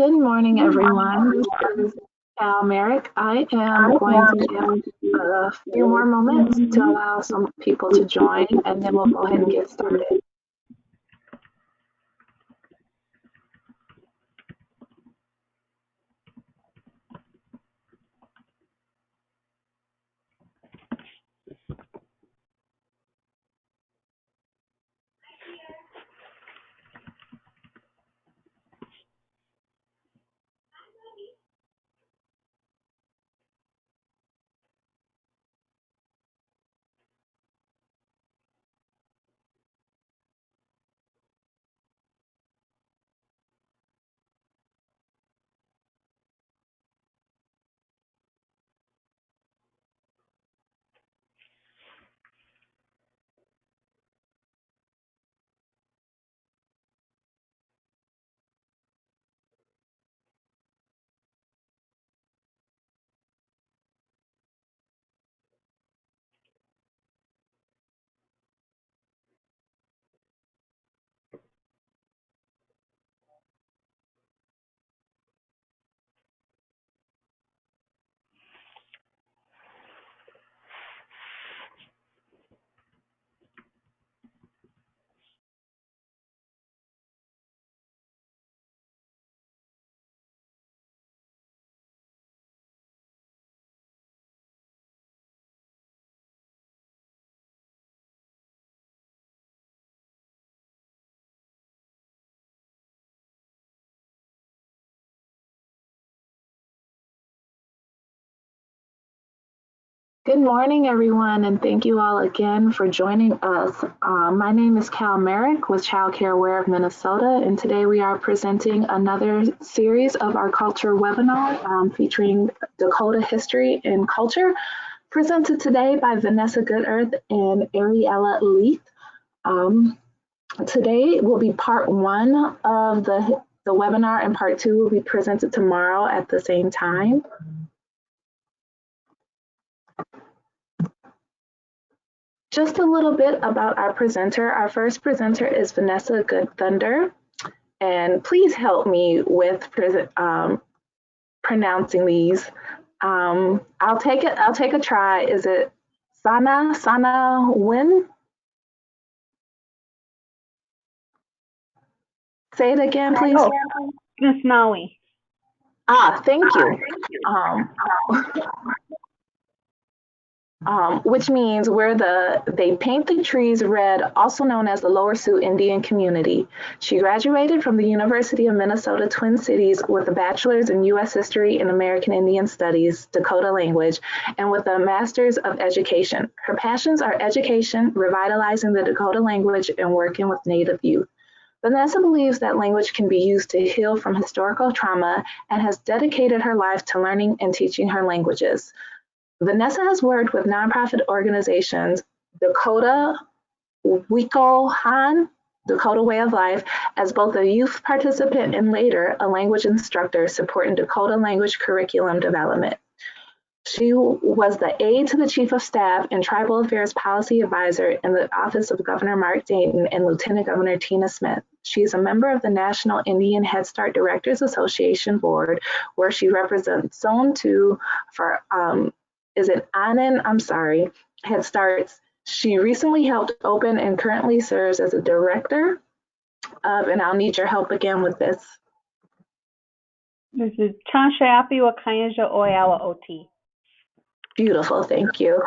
Good morning, everyone. This is Al Merrick. I am going to give a few more moments to allow some people to join, and then we'll go ahead and get started. Good morning, everyone, and thank you all again for joining us. My name is Cal Merrick with Child Care Aware of Minnesota, and today we are presenting another series of our culture webinar featuring Dakota history and culture, presented today by Vanessa Goodearth and Ariella Leith. Today will be part one of the webinar, and part two will be presented tomorrow at the same time. Just a little bit about our presenter. Our first presenter is Vanessa Goodthunder, and please help me with pronouncing these. I'll take a try. Is it Sana Win? Say it again, please. Snowy. Thank you. Which means they paint the trees red, also known as the Lower Sioux Indian community. She graduated from the University of Minnesota Twin Cities with a bachelor's in U.S. History and American Indian Studies, Dakota language, and with a master's of education. Her passions are education, revitalizing the Dakota language, and working with Native youth. Vanessa believes that language can be used to heal from historical trauma and has dedicated her life to learning and teaching her languages. Vanessa has worked with nonprofit organizations Dakota Wikohan, Dakota Way of Life, as both a youth participant and later a language instructor supporting Dakota language curriculum development. She was the aide to the Chief of Staff and Tribal Affairs Policy Advisor in the Office of Governor Mark Dayton and Lieutenant Governor Tina Smith. She is a member of the National Indian Head Start Directors Association Board, where she represents Zone 2 for Head Starts. She recently helped open and currently serves as a director of, and I'll need your help again with this. This is Chanshayapi Wakayanja Oyawa OT. Beautiful, thank you.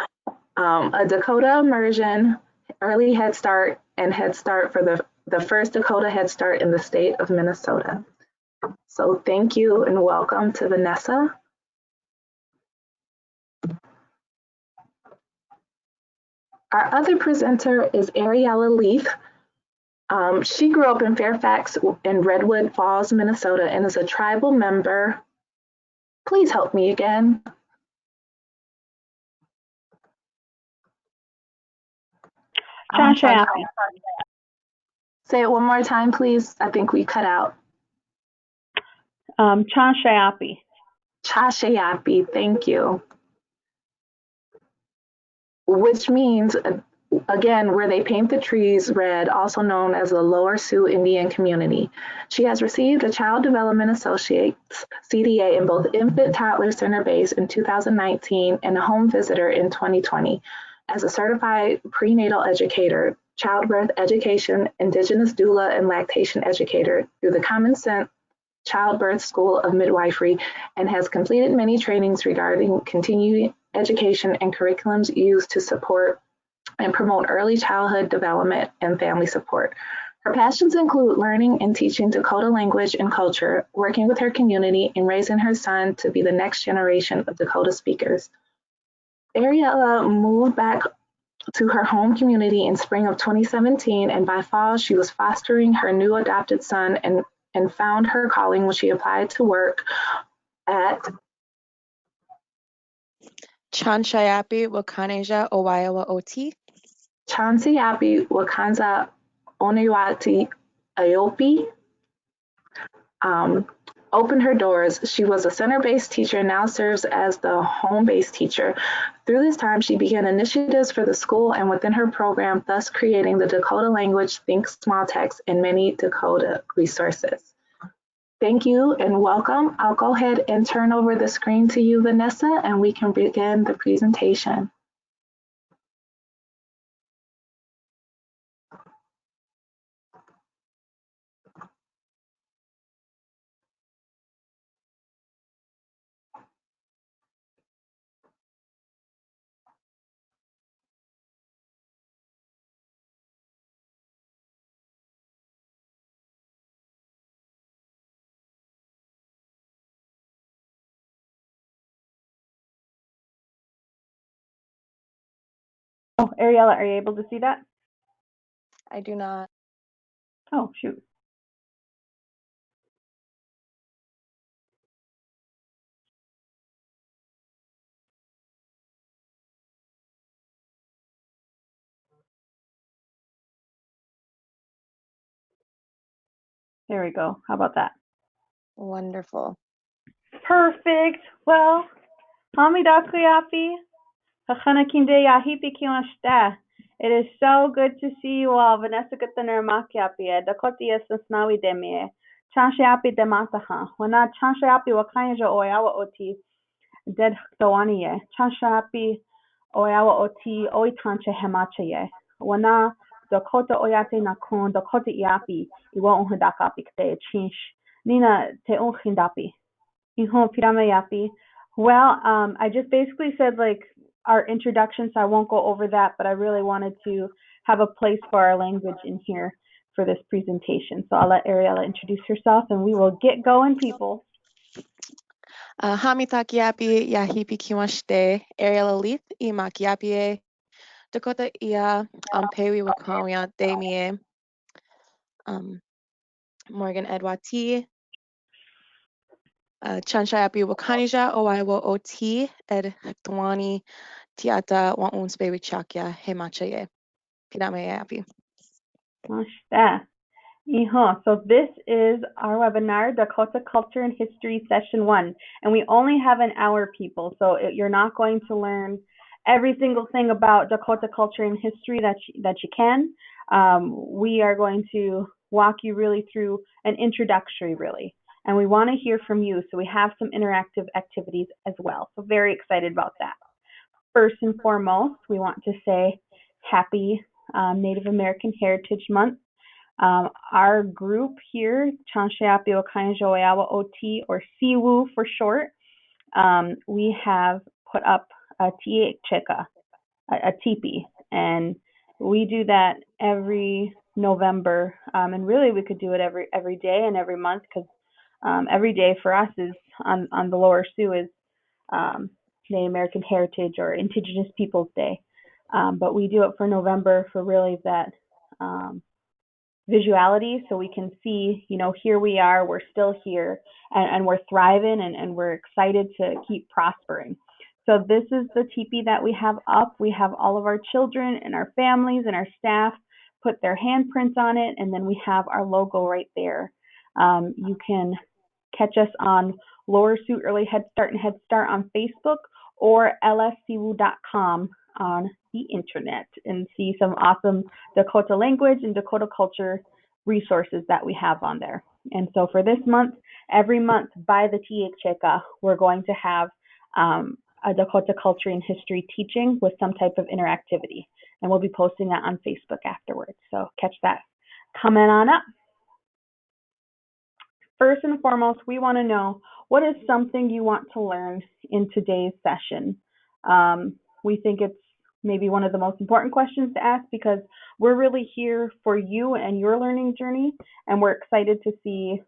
A Dakota immersion, early Head Start, and Head Start for the first Dakota Head Start in the state of Minnesota. So thank you and welcome to Vanessa. Our other presenter is Ariella Leith. She grew up in Fairfax and Redwood Falls, Minnesota, and is a tribal member. Please help me again. Chanshayapi. Say it one more time, please. I think we cut out. Chanshayapi. Chanshayapi, thank you. Which means again, where they paint the trees red, also known as the Lower Sioux Indian Community. She has received a Child Development Associates CDA in both Infant Toddler Center Base in 2019 and a Home Visitor in 2020. As a certified prenatal educator, childbirth education, Indigenous doula, and lactation educator through the Common Sense Childbirth School of Midwifery, and has completed many trainings regarding continuing education and curriculums used to support and promote early childhood development and family support. Her passions include learning and teaching Dakota language and culture, working with her community, and raising her son to be the next generation of Dakota speakers. Ariella moved back to her home community in spring of 2017, and by fall, she was fostering her new adopted son and found her calling when she applied to work at Chanshayapi Wakaneja Owayawa OT. Chansiapi Wakanza Onewati Ayopi. Opened her doors. She was a center-based teacher and now serves as the home-based teacher. Through this time, she began initiatives for the school and within her program, thus creating the Dakota Language Think Small Text and many Dakota resources. Thank you and welcome. I'll go ahead and turn over the screen to you, Vanessa, and we can begin the presentation. Oh, Ariella, are you able to see that? I do not. Oh, shoot. There we go. How about that? Wonderful. Perfect. Well, Hamidakuyapi. It is so good to see you all. Vanessa Guthaner Dakota Snawi Demie. Chanshapi Demataha. Wana Chanshapi Wakanja Oyawa Oti. Dead Doanie. Chanshapi Oyawa Oti Oitancha Hemachaye. Wana Dakota Oyate Nakon Dakota Iapi. Iwa Unhadakapi Kte Chinch. Nina Te Unhindapi. Ihon Piramayapi. Well, I just basically said like our introduction, so I won't go over that, but I really wanted to have a place for our language in here for this presentation. So I'll let Ariella introduce herself and we will get going, people. Hamitakiapi Yahipi Kiwashte, Ariel Alith, Imakiapi, Dakota Ia, Pewi Wakawia, Demie, Morgan Edwati, Chanshayapi Wakanija, Owaiwa OT, Ed Hectawani, Tiata, Wauns Baby Chakya, Hemachaye, Pinamayapi. So this is our webinar, Dakota Culture and History Session 1. And we only have an hour, people. So you're not going to learn every single thing about Dakota culture and history that you can. We are going to walk you really through an introductory, really. And we want to hear from you. So we have some interactive activities as well. So very excited about that. First and foremost, we want to say happy Native American Heritage Month. Our group here, Chanshayapi Okanya Oyawa OT, or Siwu for short, we have put up a tiecheka, a teepee, and we do that every November, and really we could do it every day and every month, because every day for us is on the Lower Sioux is Native American Heritage or Indigenous Peoples Day, but we do it for November for really that visuality, so we can see, here we are, we're still here, and we're thriving, and we're excited to keep prospering. So this is the teepee that we have up. We have all of our children and our families and our staff put their handprints on it, and then we have our logo right there. You can catch us on Lower Sioux Early Head Start and Head Start on Facebook or lscu.com on the internet and see some awesome Dakota language and Dakota culture resources that we have on there. And so for this month, every month by the Tiecheka, we're going to have a Dakota culture and history teaching with some type of interactivity. And we'll be posting that on Facebook afterwards. So catch that coming on up. First and foremost, we want to know what is something you want to learn in today's session. We think it's maybe one of the most important questions to ask because we're really here for you and your learning journey, and we're excited to see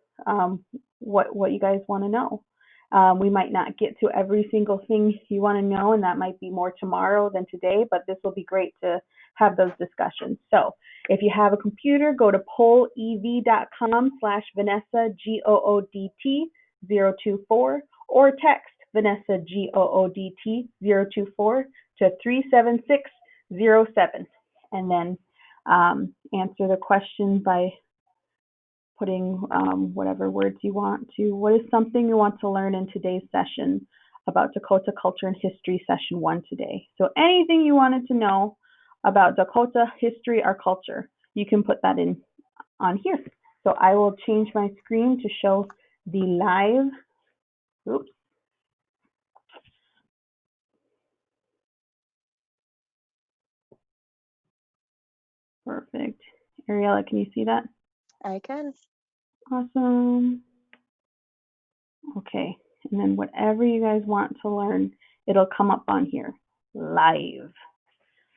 what you guys want to know. We might not get to every single thing you want to know, and that might be more tomorrow than today, but this will be great to have those discussions. So if you have a computer, go to pollev.com/Vanessa, GOODT 024, or text Vanessa, GOODT 024 to 37607, and then answer the question by putting whatever words you want to. What is something you want to learn in today's session about Dakota culture and history, session 1 today? So anything you wanted to know about Dakota history or culture, you can put that in on here. So I will change my screen to show the live. Oops. Perfect. Ariella, can you see that? I can. Awesome. Okay, and then whatever you guys want to learn, it'll come up on here, live.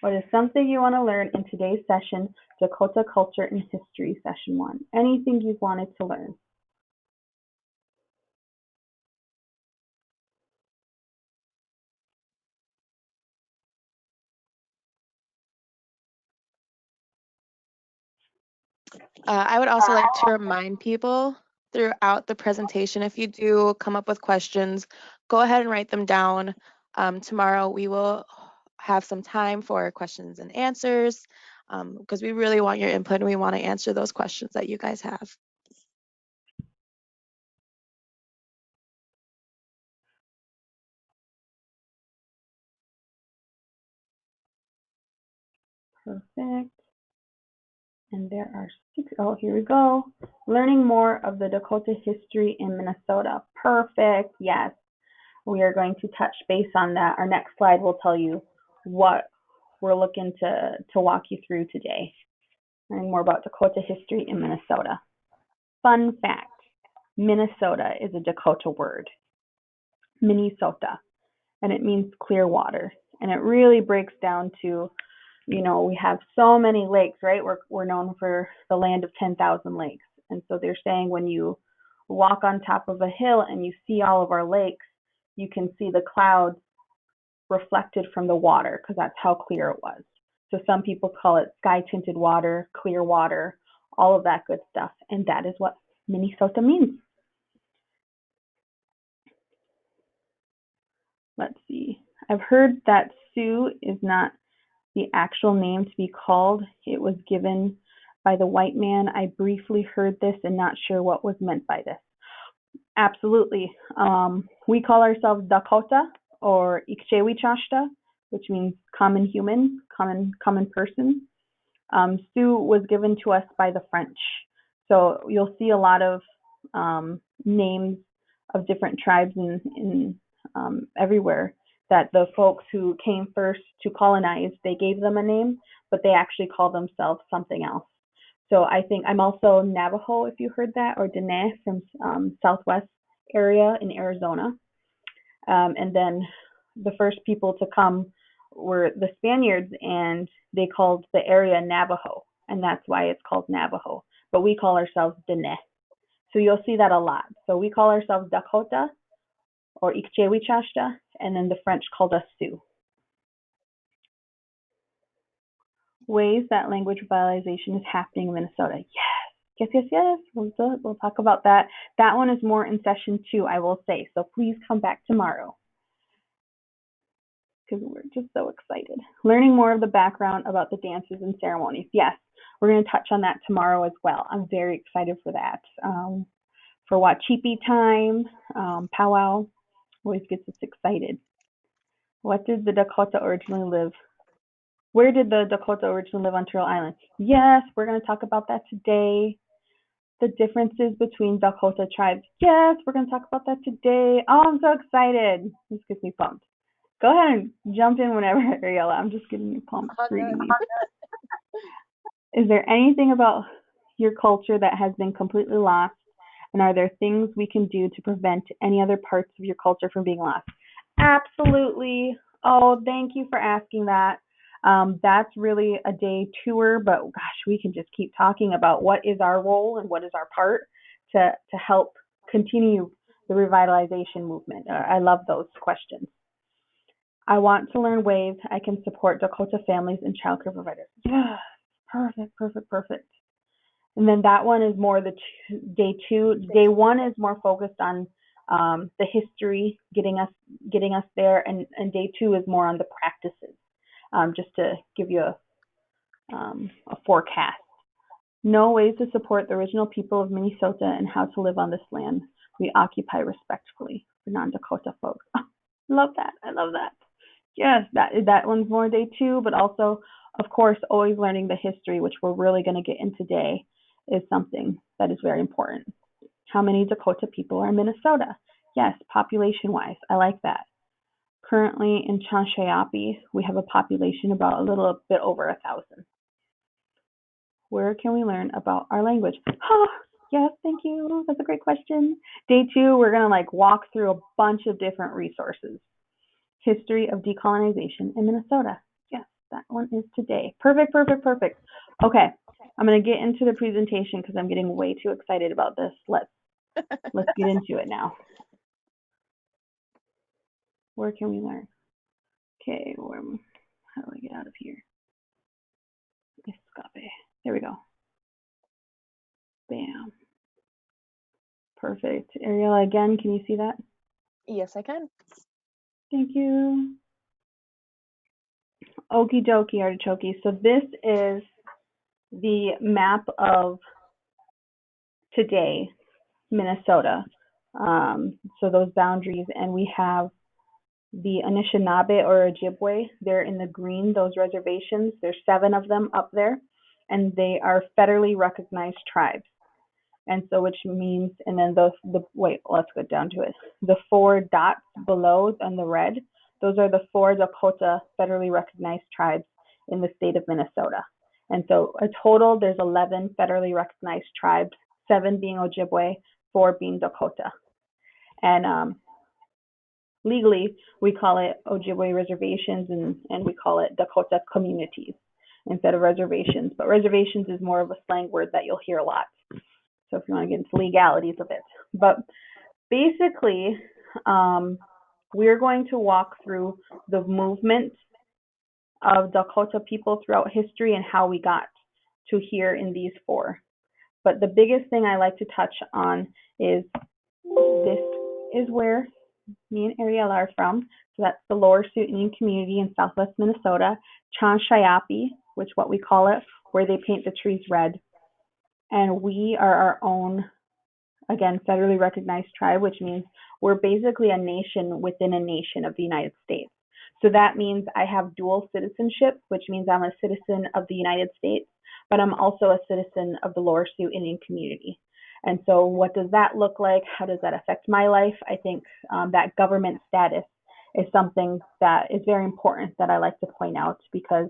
What is something you want to learn in today's session, Dakota Culture and History, session 1? Anything you've wanted to learn. I would also like to remind people throughout the presentation, if you do come up with questions, go ahead and write them down. Tomorrow we will have some time for questions and answers because we really want your input and we want to answer those questions that you guys have. Perfect. And there are 6. Oh, here we go. Learning more of the Dakota history in Minnesota. Perfect. Yes. We are going to touch base on that. Our next slide will tell you what we're looking to walk you through today. Learning more about Dakota history in Minnesota. Fun fact, Minnesota is a Dakota word, Minnesota, and it means clear water. And it really breaks down to, you know, we have so many lakes, right? We're known for the land of 10,000 lakes. And so they're saying when you walk on top of a hill and you see all of our lakes, you can see the clouds reflected from the water because that's how clear it was. So some people call it sky tinted water, clear water, all of that good stuff. And that is what Minnesota means. Let's see. I've heard that Sioux is not the actual name to be called. It was given by the white man. I briefly heard this and not sure what was meant by this. Absolutely. We call ourselves Dakota or Ikchewichashta, which means common human, common person. Sioux was given to us by the French. So you'll see a lot of names of different tribes in everywhere that the folks who came first to colonize, they gave them a name, but they actually call themselves something else. So I think I'm also Navajo, if you heard that, or Dene from Southwest area in Arizona. And then the first people to come were the Spaniards, and they called the area Navajo, and that's why it's called Navajo. But we call ourselves Dene. So you'll see that a lot. So we call ourselves Dakota or Ikchewichashta, and then the French called us Sioux. Ways that language revitalization is happening in Minnesota. Yes. We'll talk about that. That one is more in session 2, I will say. So please come back tomorrow because we're just so excited. Learning more of the background about the dances and ceremonies. Yes, we're going to touch on that tomorrow as well. I'm very excited for that. For Wachipi time, powwow, always gets us excited. What did the Dakota originally live Where did the Dakota originally live on Turtle Island? Yes, we're going to talk about that today. The differences between Dakota tribes. Yes, we're going to talk about that today. Oh, I'm so excited. This gets me pumped. Go ahead and jump in whenever, Ariella. I'm just getting you pumped reading these. Is there anything about your culture that has been completely lost? And are there things we can do to prevent any other parts of your culture from being lost? Absolutely. Oh, thank you for asking that. That's really a day tour, but gosh, we can just keep talking about what is our role and what is our part to help continue the revitalization movement. I love those questions. I want to learn ways I can support Dakota families and childcare providers. Yes, perfect, perfect, perfect. And then that one is more day two. Day one is more focused on the history, getting us there, and day two is more on the practices. Just to give you a forecast. Know ways to support the original people of Minnesota and how to live on this land we occupy respectfully for non-Dakota folks. Love that. I love that. Yes, that one's more day two, but also, of course, always learning the history, which we're really going to get into today, is something that is very important. How many Dakota people are in Minnesota? Yes, population-wise. I like that. Currently in Chanshayapi, we have a population about a little bit over 1,000. Where can we learn about our language? Oh, yes, thank you. That's a great question. Day two, we're going to walk through a bunch of different resources. History of decolonization in Minnesota. Yes, that one is today. Perfect, perfect, perfect. Okay, I'm going to get into the presentation because I'm getting way too excited about this. Let's get into it now. Where can we learn? Okay, how do I get out of here? Escape. There we go. Bam. Perfect. Ariella, again, can you see that? Yes, I can. Thank you. Okie dokie, artichoke. So this is the map of today, Minnesota. So those boundaries, and we have the Anishinaabe or Ojibwe. They're in the green, those reservations. There's 7 of them up there, and they are federally recognized tribes. And so, which means, and then let's go down to it. The 4 dots below on the red, those are the 4 Dakota federally recognized tribes in the state of Minnesota. And so, a total, there's 11 federally recognized tribes, 7 being Ojibwe, 4 being Dakota. And legally, we call it Ojibwe reservations, and we call it Dakota communities instead of reservations. But reservations is more of a slang word that you'll hear a lot. So if you want to get into legalities of it. But basically, we're going to walk through the movement of Dakota people throughout history and how we got to here in these 4. But the biggest thing I like to touch on is this is where me and Ariella are from. So that's the Lower Sioux Indian community in southwest Minnesota. Chanshayapi, which what we call it, where they paint the trees red. And we are our own, again, federally recognized tribe, which means we're basically a nation within a nation of the United States. So that means I have dual citizenship, which means I'm a citizen of the United States, but I'm also a citizen of the Lower Sioux Indian community. And so what does that look like? How does that affect my life? I think that government status is something that is very important that I like to point out because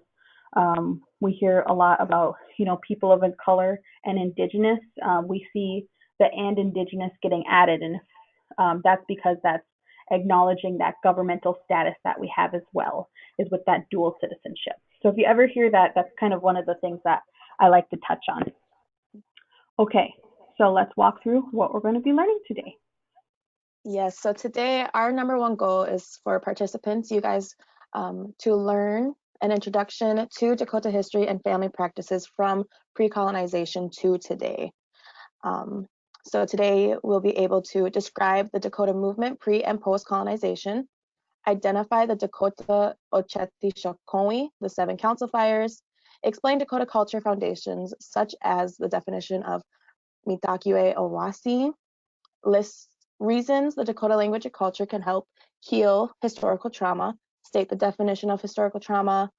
we hear a lot about, people of color and indigenous. We see the and indigenous getting added, and that's because that's acknowledging that governmental status that we have as well, is with that dual citizenship. So if you ever hear that, that's kind of one of the things that I like to touch on. Okay, so let's walk through what we're going to be learning today. Yes, so today our number one goal is for participants, you guys, to learn an introduction to Dakota history and family practices from pre-colonization to today. So today we'll be able to describe the Dakota movement pre and post-colonization, identify the Dakota Ocheti the 7 council fires, explain Dakota culture foundations such as the definition of Mitakue Owasi, list reasons the Dakota language and culture can help heal historical trauma, state the definition of historical trauma,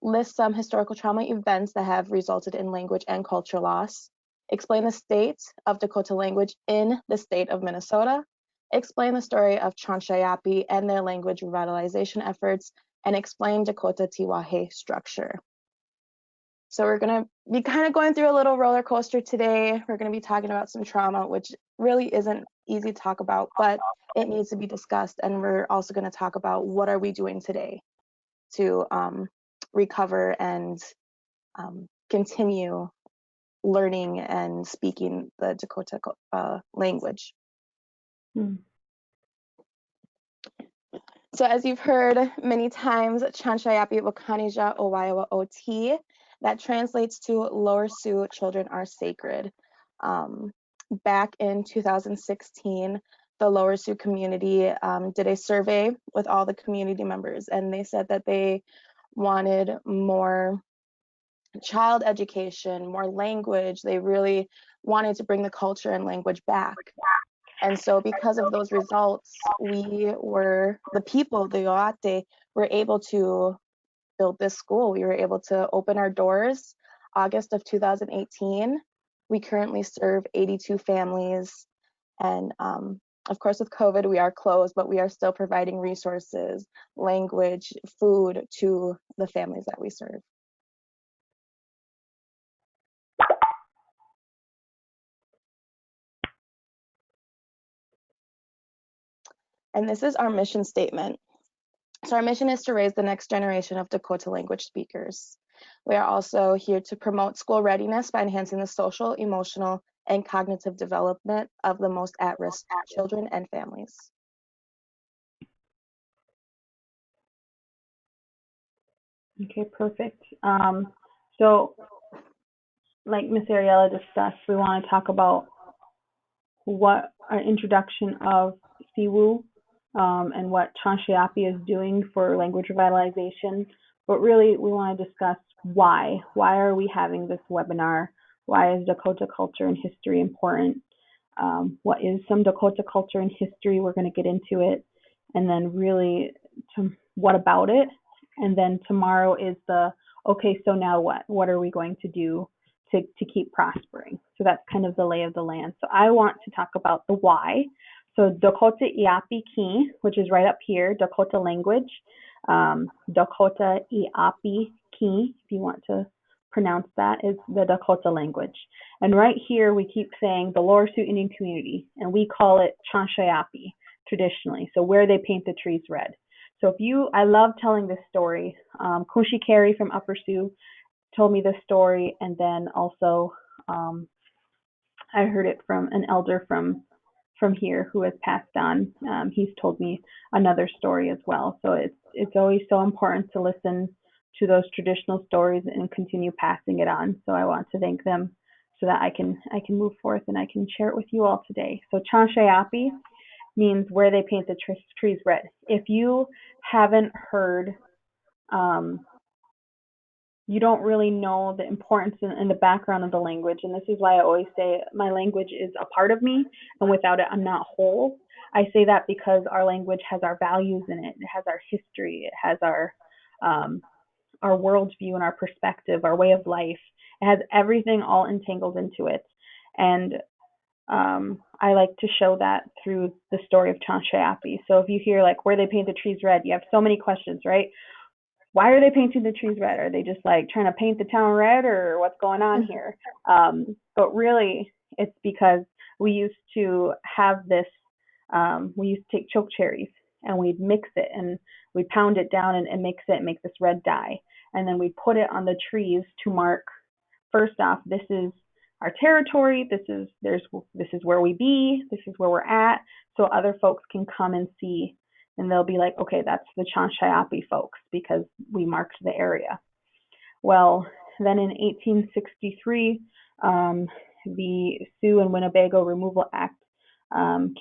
list some historical trauma events that have resulted in language and culture loss, explain the state of Dakota language in the state of Minnesota, explain the story of Chanshayapi and their language revitalization efforts, and explain Dakota Tiwahe structure. So we're going to be kind of going through a little roller coaster today. We're going to be talking about some trauma, which really isn't easy to talk about, but it needs to be discussed. And we're also going to talk about what are we doing today to recover and continue learning and speaking the Dakota language. So as you've heard many times, Chanshayapi Wakanija Owaiwa Ot, that translates to Lower Sioux children are sacred. Back in 2016, the Lower Sioux community did a survey with all the community members, and they said that they wanted more child education, more language. They really wanted to bring the culture and language back. And so because of those results, the people, the Yoate, were able to build this school. We were able to open our doors August of 2018. We currently serve 82 families. And of course, with COVID, we are closed, but we are still providing resources, language, food to the families that we serve. And this is our mission statement. So our mission is to raise the next generation of Dakota language speakers. We are also here to promote school readiness by enhancing the social, emotional, and cognitive development of the most at-risk children and families. Okay, perfect. So like Ms. Ariella discussed, we want to talk about what an introduction of Siwu and what Chanshayapi is doing for language revitalization. But really, we want to discuss why. Why are we having this webinar? Why is Dakota culture and history important? What is some Dakota culture and history? We're going to get into it. And then really, what about it? And then tomorrow is okay, so now what? What are we going to do to keep prospering? So that's kind of the lay of the land. So I want to talk about the why. So Dakota Iapi Ki, which is right up here, Dakota language. Dakota Iapi Ki, if you want to pronounce that, is the Dakota language. And right here, we keep saying the Lower Sioux Indian community, and we call it Chanshayapi traditionally. So where they paint the trees red. So I love telling this story. Kunshi Carey from Upper Sioux told me this story, and then also I heard it from an elder from here who has passed on. He's told me another story as well. So it's always so important to listen to those traditional stories and continue passing it on. So I want to thank them so that I can move forth and I can share it with you all today. So Chanshayapi means where they paint the trees red. If you haven't heard, you don't really know the importance and the background of the language. And this is why I always say my language is a part of me, and without it, I'm not whole. I say that because our language has our values in it. It has our history. It has our worldview and our perspective, our way of life. It has everything all entangled into it. And I like to show that through the story of Chanshayapi. So if you hear like where they paint the trees red, you have so many questions, right? Why are they painting the trees red? Are they just like trying to paint the town red, or what's going on here? But really, it's because we used to have this, we used to take choke cherries and we'd mix it and we'd pound it down and mix it and make this red dye. And then we put it on the trees to mark, first off, this is our territory, this is where we be, this is where we're at, so other folks can come and see, and they'll be like, okay, that's the Chanshayapi folks because we marked the area. Well, then in 1863, the Sioux and Winnebago Removal Act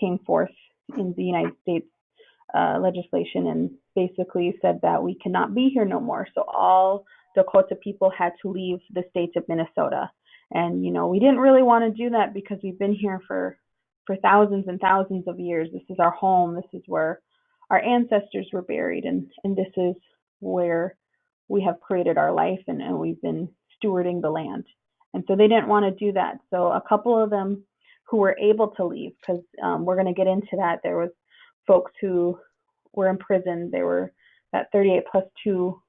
came forth in the United States legislation and basically said that we cannot be here no more. So all Dakota people had to leave the state of Minnesota. And, we didn't really want to do that because we've been here for thousands and thousands of years. This is our home. This is where our ancestors were buried. And this is where we have created our life, and we've been stewarding the land. And so they didn't want to do that. So a couple of them who were able to leave, because we're going to get into that. There was folks who were imprisoned. They were that 38 plus 2,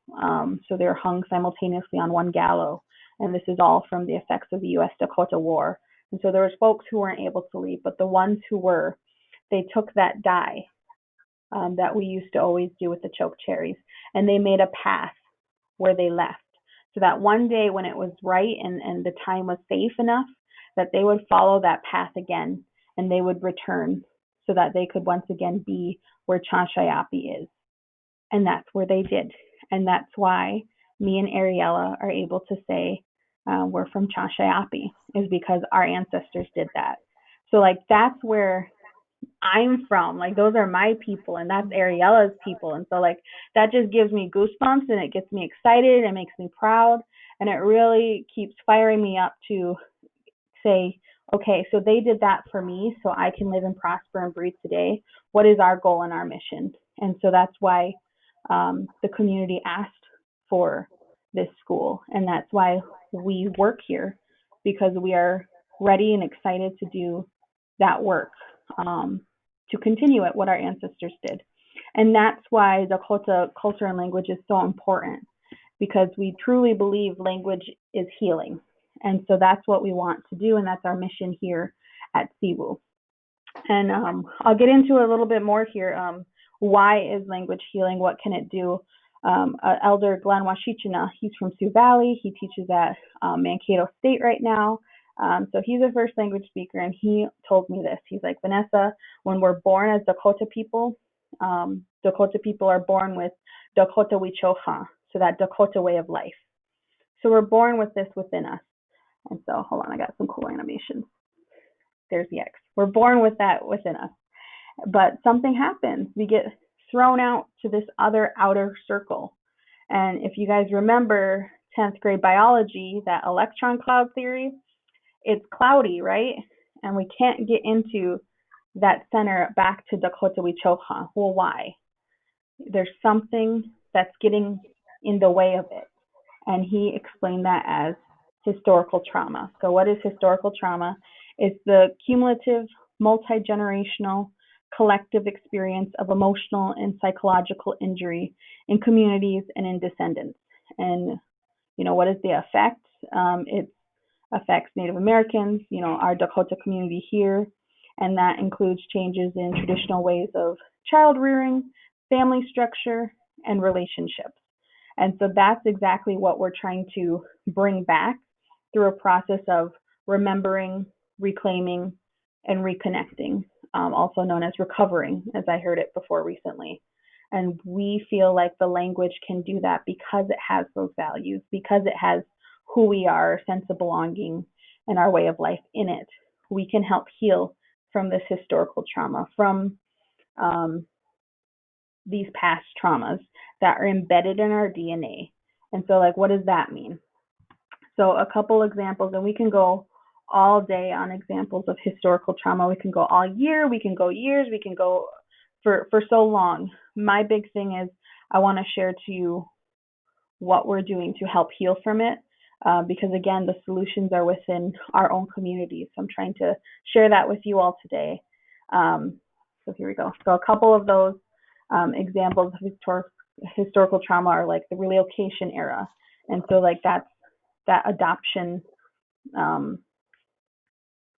so they were hung simultaneously on one gallows. And this is all from the effects of the U.S. Dakota War. And so there was folks who weren't able to leave, but the ones who were, they took that die that we used to always do with the choke cherries, and they made a path where they left. So that one day when it was right and the time was safe enough, that they would follow that path again, and they would return so that they could once again be where Chanshayapi is. And that's where they did. And that's why me and Ariella are able to say we're from Chanshayapi, is because our ancestors did that. So like that's where I'm from. Like those are my people, and that's Ariella's people. And so like that just gives me goosebumps, and it gets me excited, and makes me proud, and it really keeps firing me up to say, okay, so they did that for me, so I can live and prosper and breathe today. What is our goal and our mission? And so that's why the community asked for this school, and that's why we work here, because we are ready and excited to do that work, to continue it, what our ancestors did. And that's why Dakota culture and language is so important, because we truly believe language is healing. And so that's what we want to do, and that's our mission here at CWU. And I'll get into a little bit more here. Why is language healing? What can it do? Elder Glenn Washichina, he's from Sioux Valley. He teaches at Mankato State right now. So he's a first language speaker, and he told me this. He's like, Vanessa, when we're born as Dakota people are born with Dakota Wichocha, so that Dakota way of life. So we're born with this within us. And so, hold on, I got some cool animations. There's the X. We're born with that within us. But something happens. We get thrown out to this other outer circle. And if you guys remember 10th grade biology, that electron cloud theory, it's cloudy, right? And we can't get into that center back to Dakota Wichocha. Well, why? There's something that's getting in the way of it. And he explained that as historical trauma. So what is historical trauma? It's the cumulative, multi-generational, collective experience of emotional and psychological injury in communities and in descendants. And, you know, what is the effect? It affects Native Americans, you know, our Dakota community here, and that includes changes in traditional ways of child rearing, family structure, and relationships. And so that's exactly what we're trying to bring back through a process of remembering, reclaiming, and reconnecting, also known as recovering, as I heard it before recently. And we feel like the language can do that because it has those values, because it has who we are, our sense of belonging, and our way of life in it. We can help heal from this historical trauma, from these past traumas that are embedded in our DNA. And so, like, what does that mean? So a couple examples, and we can go all day on examples of historical trauma. We can go all year, we can go years, we can go for so long. My big thing is I want to share to you what we're doing to help heal from it, because again, the solutions are within our own communities. So I'm trying to share that with you all today. So here we go. So a couple of those examples of historical trauma are like the relocation era. And so like that's that adoption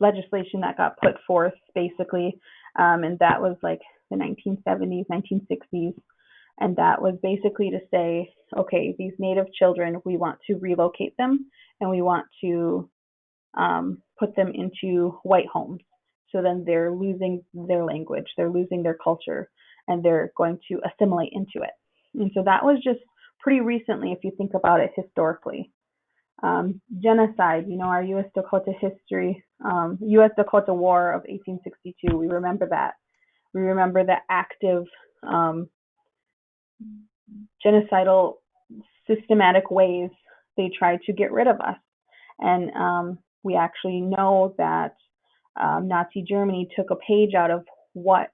legislation that got put forth basically. And that was like the 1970s, 1960s. And that was basically to say, okay, these Native children, we want to relocate them, and we want to put them into white homes. So then they're losing their language, they're losing their culture, and they're going to assimilate into it. And so that was just pretty recently, if you think about it historically. Genocide, you know, our U.S. Dakota history, U.S. Dakota War of 1862, we remember that. We remember the active genocidal systematic ways they tried to get rid of us. And we actually know that Nazi Germany took a page out of what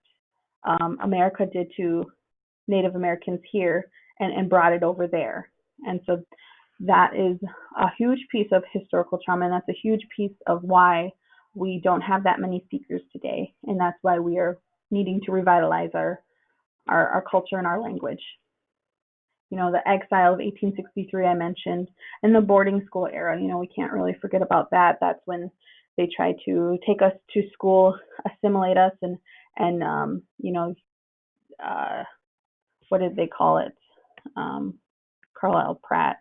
America did to Native Americans here and brought it over there. And so that is a huge piece of historical trauma, and that's a huge piece of why we don't have that many speakers today, and that's why we are needing to revitalize our culture and our language. You know, the exile of 1863 I mentioned, and the boarding school era, you know, we can't really forget about that. That's when they tried to take us to school, assimilate us, and you know, what did they call it? Carlisle Pratt,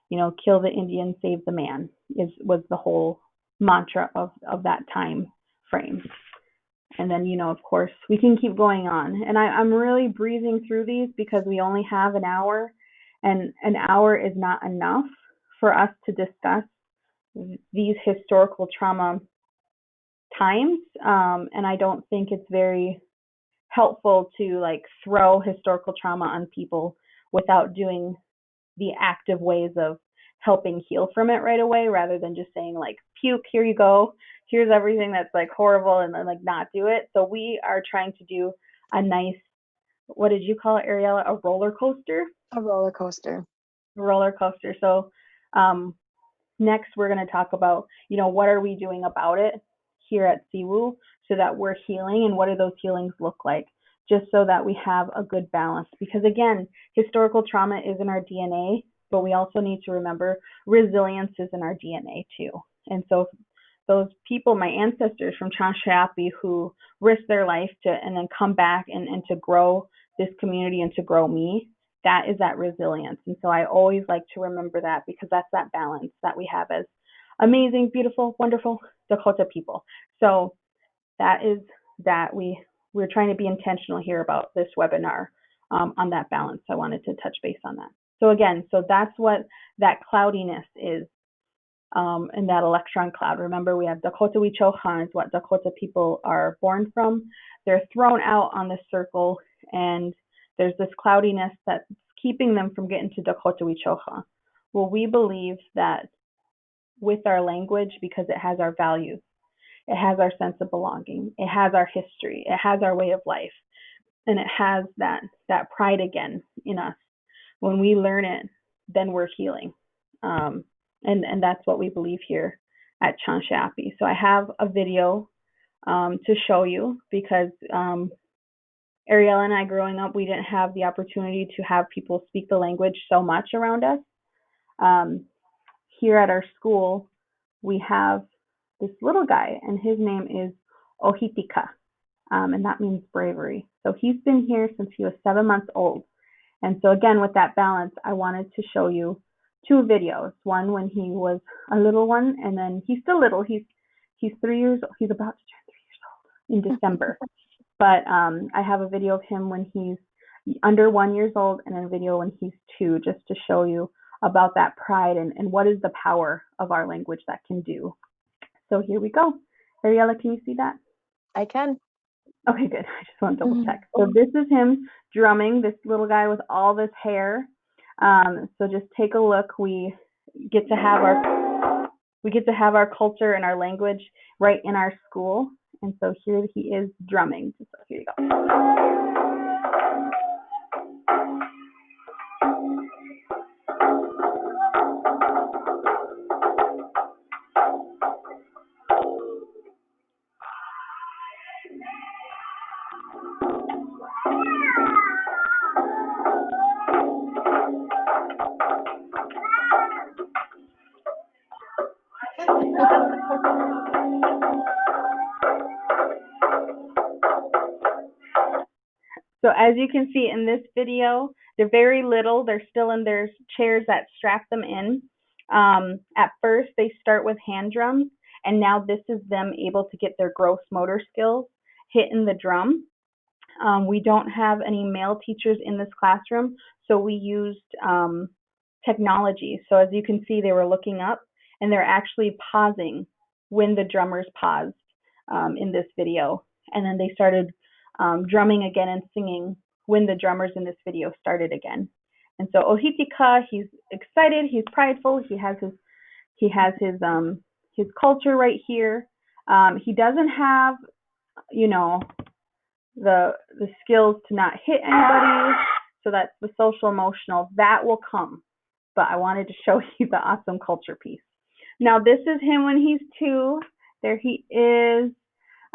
you know, kill the Indian, save the man was the whole mantra of that time frame. And then, you know, of course, we can keep going on. And I'm really breezing through these because we only have an hour, and an hour is not enough for us to discuss these historical trauma times. And I don't think it's very helpful to like throw historical trauma on people without doing the active ways of helping heal from it right away, rather than just saying like, puke, here you go, here's everything that's like horrible, and then like not do it. So we are trying to do a nice, what did you call it, Ariella? A roller coaster? A roller coaster. A roller coaster. So next we're going to talk about, you know, what are we doing about it here at Siwu so that we're healing, and what do those healings look like, just so that we have a good balance. Because again, historical trauma is in our DNA, but we also need to remember resilience is in our DNA too. And so those people, my ancestors from Chanshayapi, who risked their life to and then come back and to grow this community and to grow me, that is that resilience. And so I always like to remember that, because that's that balance that we have as amazing, beautiful, wonderful Dakota people. So that is that we're trying to be intentional here about this webinar on that balance. I wanted to touch base on that. So again, so that's what that cloudiness is, and that electron cloud. Remember, we have Dakota Wichoha is what Dakota people are born from. They're thrown out on this circle, and there's this cloudiness that's keeping them from getting to Dakota Wichoha. Well, we believe that with our language, because it has our values, it has our sense of belonging, it has our history, it has our way of life, and it has that pride again in us. When we learn it, then we're healing. And that's what we believe here at Chanshayapi. So I have a video to show you, because Ariella and I, growing up, we didn't have the opportunity to have people speak the language so much around us. Here at our school, we have this little guy, and his name is Ohitika, and that means bravery. So he's been here since he was 7 months old. And so again, with that balance, I wanted to show you two videos. One when he was a little one, and then he's still little. He's 3 years old. He's about to turn 3 years old in December. But I have a video of him when he's under 1 year old, and a video when he's 2, just to show you about that pride and what is the power of our language that can do. So here we go. Ariella, can you see that? I can. Okay, good. I just want to double check. So this is him drumming, this little guy with all this hair. So just take a look. We get to have our culture and our language right in our school. And so here he is drumming. So here you go. So as you can see in this video, they're very little. They're still in their chairs that strap them in. At first, they start with hand drums, and now this is them able to get their gross motor skills hitting the drum. We don't have any male teachers in this classroom, so we used technology. So as you can see, they were looking up, and they're actually pausing when the drummers paused in this video. And then they started drumming again and singing when the drummers in this video started again. And so Ohitika, he's excited, he's prideful, he has his culture right here. He doesn't have, you know, the skills to not hit anybody. So that's the social emotional. That will come. but I wanted to show you the awesome culture piece. Now this is him when he's 2. There he is.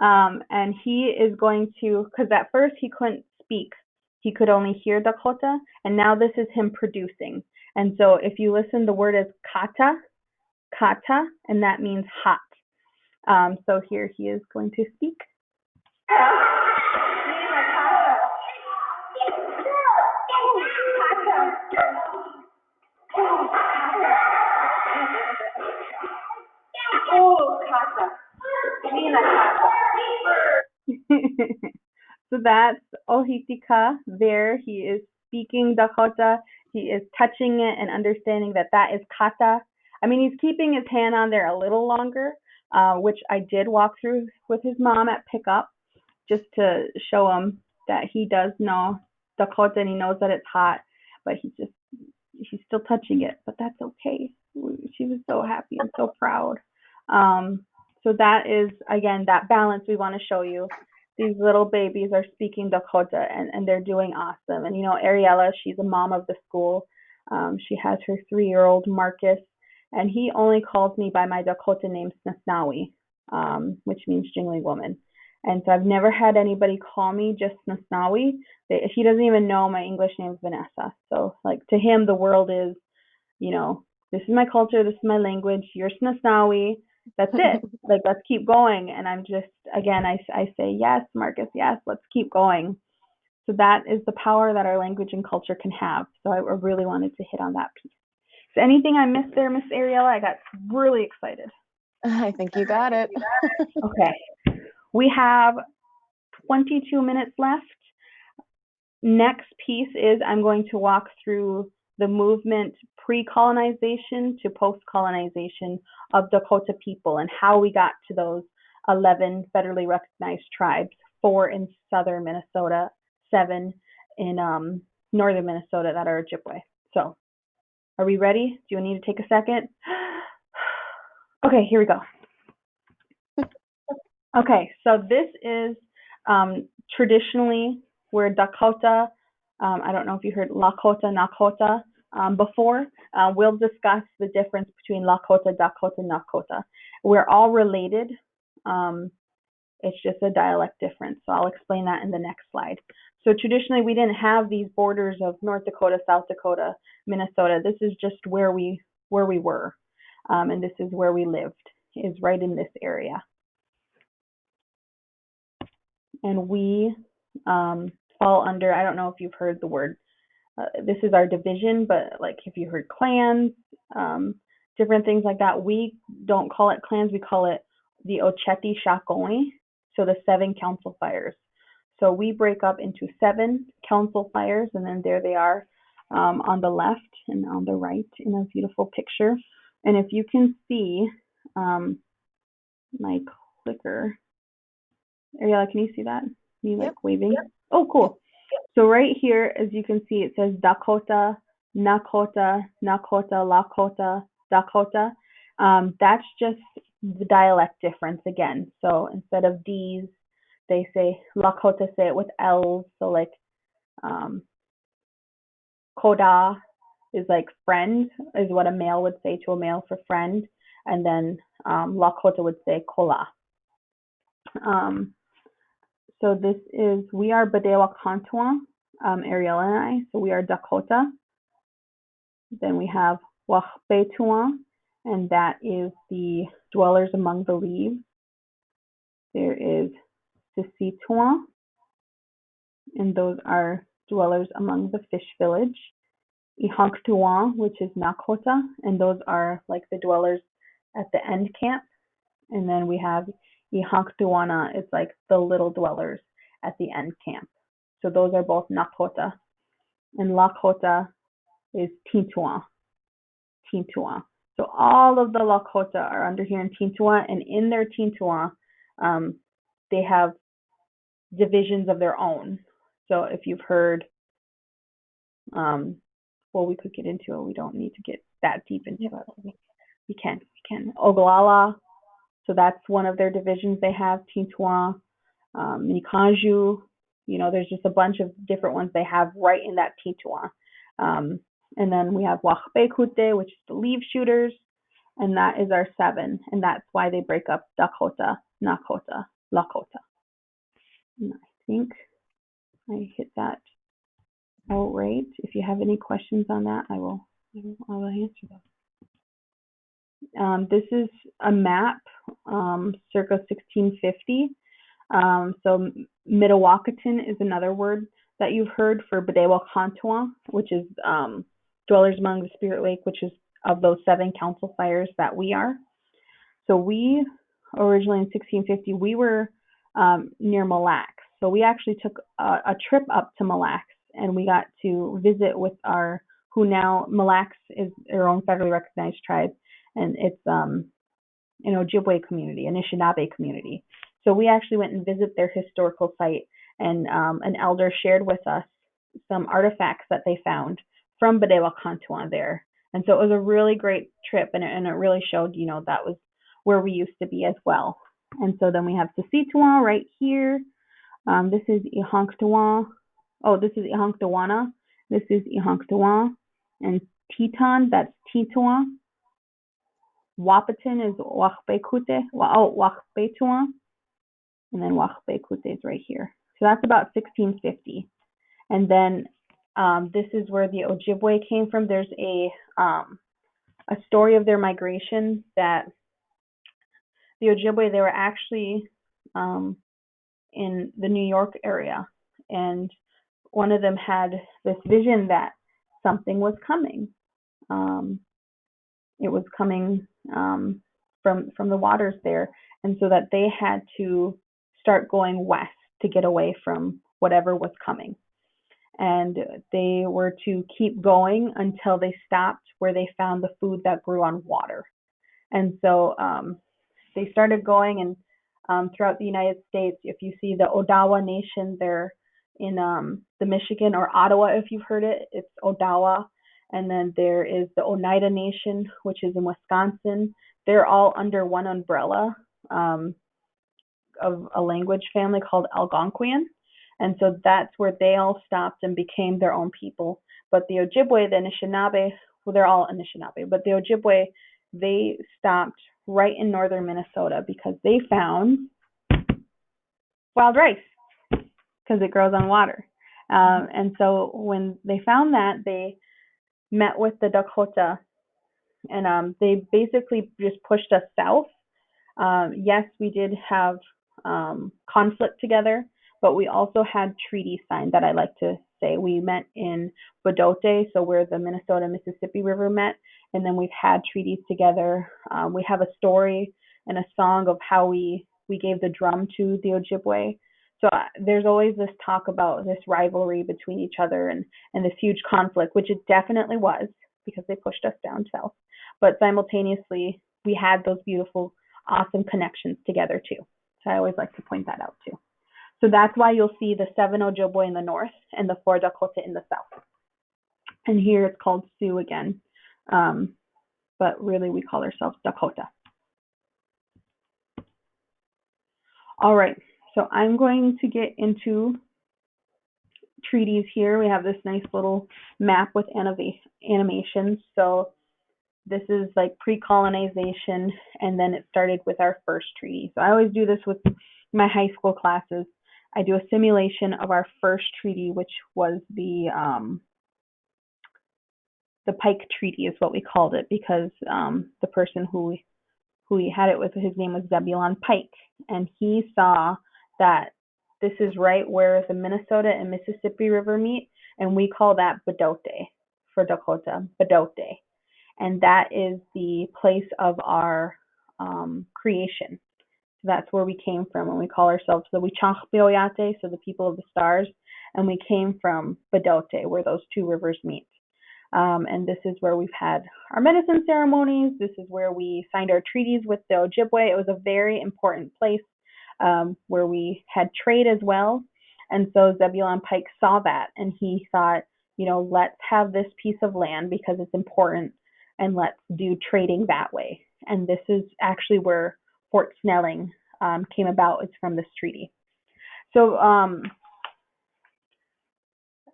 And he is going to, because at first he couldn't speak. He could only hear Dakota, and now this is him producing. And so if you listen, the word is kata, kata, and that means hot. So here he is going to speak. So that's Ohitika there. He is speaking Dakota. He is touching it and understanding that that is kata. I mean, he's keeping his hand on there a little longer, which I did walk through with his mom at pickup just to show him that he does know Dakota and he knows that it's hot, but he's still touching it, but that's okay. She was so happy and so proud. So that is, again, that balance we want to show you. These little babies are speaking Dakota and they're doing awesome. And, you know, Ariella, she's a mom of the school. She has her 3-year-old Marcus, and he only calls me by my Dakota name, Snasnawi, which means jingling woman. And so I've never had anybody call me just Snasnawi. He doesn't even know my English name is Vanessa. So, like, to him, the world is, you know, this is my culture, this is my language, you're Snasnawi. That's it. Like, let's keep going. And I'm just, again, I say, yes, Marcus, yes, let's keep going. So that is the power that our language and culture can have. So I really wanted to hit on that piece. So anything I missed there, Miss Ariella? I got really excited. I think you got it. Okay. We have 22 minutes left. Next piece is I'm going to walk through the movement pre-colonization to post-colonization of Dakota people and how we got to those 11 federally recognized tribes, 4 in southern Minnesota, 7 in northern Minnesota that are Ojibwe. So are we ready? Do you need to take a second? Okay, here we go. Okay, so this is traditionally where Dakota, I don't know if you heard Lakota, Nakota before. We'll discuss the difference between Lakota, Dakota, Nakota. We're all related. It's just a dialect difference. So I'll explain that in the next slide. So traditionally, we didn't have these borders of North Dakota, South Dakota, Minnesota. This is just where we were, and this is where we lived, is right in this area. And we fall under, I don't know if you've heard the word, this is our division, but like if you heard clans, different things like that, we don't call it clans, we call it the Ocheti Shakoi, so the 7 council fires. So we break up into 7 council fires, and then there they are on the left and on the right in a beautiful picture. And if you can see my clicker, Ariella, can you see that? Me like waving? Yep. Oh, cool. Yep. So right here, as you can see, it says Dakota, Nakota, Nakota, Lakota, Dakota. That's just the dialect difference again. So instead of D's, they say Lakota, say it with L's. So like Koda is like friend, is what a male would say to a male for friend. And then Lakota would say Kola. So this is, we are Badewa Kantua, Ariella and I, so we are Dakota. Then we have Wahbetua, and that is the dwellers among the leaves. There is Sisitua, and those are dwellers among the fish village. Ihanktua, which is Nakota, and those are like the dwellers at the end camp. And then we have Ihanktuana, it's like the little dwellers at the end camp. So those are both Nakota. And Lakota is Tintua. Tintua. So all of the Lakota are under here in Tintua, and in their Tintua, they have divisions of their own. So if you've heard, well, we could get into it. We don't need to get that deep into it. We can. Oglala. So that's one of their divisions they have, Tintua, Nikaju, you know, there's just a bunch of different ones they have right in that Tintua. And then we have Wahpekute, which is the leaf shooters, and that is our 7. And that's why they break up Dakota, Nakota, Lakota. And I think I hit that all right. If you have any questions on that, I will answer those. This is a map, circa 1650. So Mdewakanton is another word that you've heard for Badewa Kantuan, which is dwellers among the Spirit Lake, which is of those 7 council fires that we are. So we originally in 1650, we were near Mille Lacs. So we actually took a trip up to Mille Lacs, and we got to visit with who now Mille Lacs is their own federally recognized tribe, and it's an Ojibwe community, Anishinaabe community. So we actually went and visited their historical site, and an elder shared with us some artifacts that they found from Badewa Kantuan there. And so it was a really great trip, and it really showed, that was where we used to be as well. And so then we have Sasituan right here. This is Ihanktawan. Oh, this is Ihanktawana. This is Ihanktawan. And Teton, that's Tituan. Wapaton is Wahpekute. Wahpetuan. And then Wahpekute is right here. So that's about 1650. And then this is where the Ojibwe came from. There's a story of their migration that the Ojibwe, they were actually in the New York area, and one of them had this vision that something was coming. It was coming from the waters there, and so that they had to start going west to get away from whatever was coming. And they were to keep going until they stopped where they found the food that grew on water. And so they started going, and throughout the United States, if you see the Odawa Nation, they're in the Michigan, or Ottawa, if you've heard it, it's Odawa. And then there is the Oneida Nation, which is in Wisconsin. They're all under one umbrella of a language family called Algonquian. And so that's where they all stopped and became their own people. But the Ojibwe, the Anishinaabe, well, they're all Anishinaabe, but the Ojibwe, they stopped right in northern Minnesota because they found wild rice because it grows on water. And so when they found that, they met with the Dakota, and they basically just pushed us south. Yes, we did have conflict together, but we also had treaties signed that I like to say. We met in Bedote, so where the Minnesota-Mississippi River met, and then we've had treaties together. We have a story and a song of how we gave the drum to the Ojibwe. So there's always this talk about this rivalry between each other and this huge conflict, which it definitely was because they pushed us down south. But simultaneously, we had those beautiful, awesome connections together too. So I always like to point that out too. So that's why you'll see the 7 Ojibwe in the north and the 4 Dakota in the south. And here it's called Sioux again, but really we call ourselves Dakota. All right, so I'm going to get into treaties here. We have this nice little map with animations. So this is like pre-colonization, and then it started with our first treaty. So I always do this with my high school classes. I do a simulation of our first treaty, which was the Pike Treaty is what we called it, because the person who we had it with, his name was Zebulon Pike, and he saw that this is right where the Minnesota and Mississippi River meet, and we call that Bedote for Dakota, Bedote, and that is the place of our creation. So that's where we came from, and we call ourselves the Wichachbeoyate, so the people of the stars, and we came from Bedote, where those two rivers meet. And this is where we've had our medicine ceremonies. This is where we signed our treaties with the Ojibwe. It was a very important place where we had trade as well. And so Zebulon Pike saw that, and he thought, let's have this piece of land because it's important, and let's do trading that way. And this is actually where Fort Snelling came about. It's from this treaty. So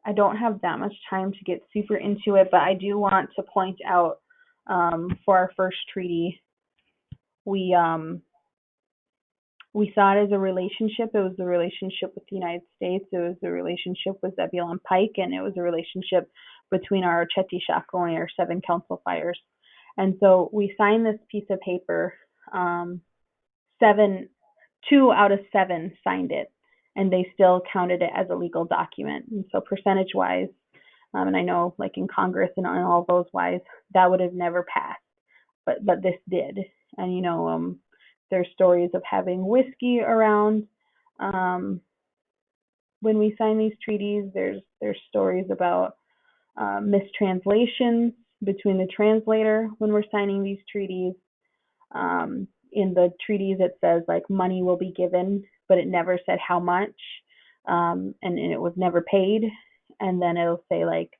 I don't have that much time to get super into it, but I do want to point out for our first treaty, we saw it as a relationship. It was a relationship with the United States. It was a relationship with Zebulon Pike, and it was a relationship between our Chetty Shako and our 7 council fires. And so we signed this piece of paper. 2 out of 7 signed it, and they still counted it as a legal document. And so percentage-wise, and I know like in Congress and all those wise, that would have never passed, but this did. And there's stories of having whiskey around when we sign these treaties. There's stories about mistranslations between the translator when we're signing these treaties. In the treaties, it says like money will be given, but it never said how much, and it was never paid. And then it'll say like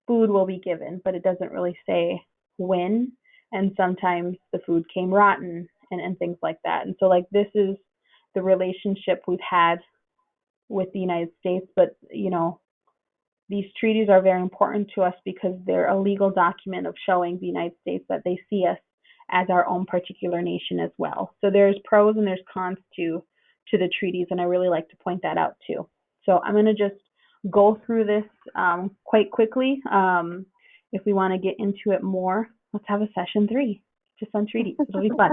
food will be given, but it doesn't really say when. And sometimes the food came rotten and things like that. And so like this is the relationship we've had with the United States. But these treaties are very important to us because they're a legal document of showing the United States that they see us as our own particular nation as well. So there's pros and there's cons to the treaties, and I really like to point that out too. So I'm going to just go through this quite quickly. If we want to get into it more, let's have a session 3 just on treaties. It'll be fun.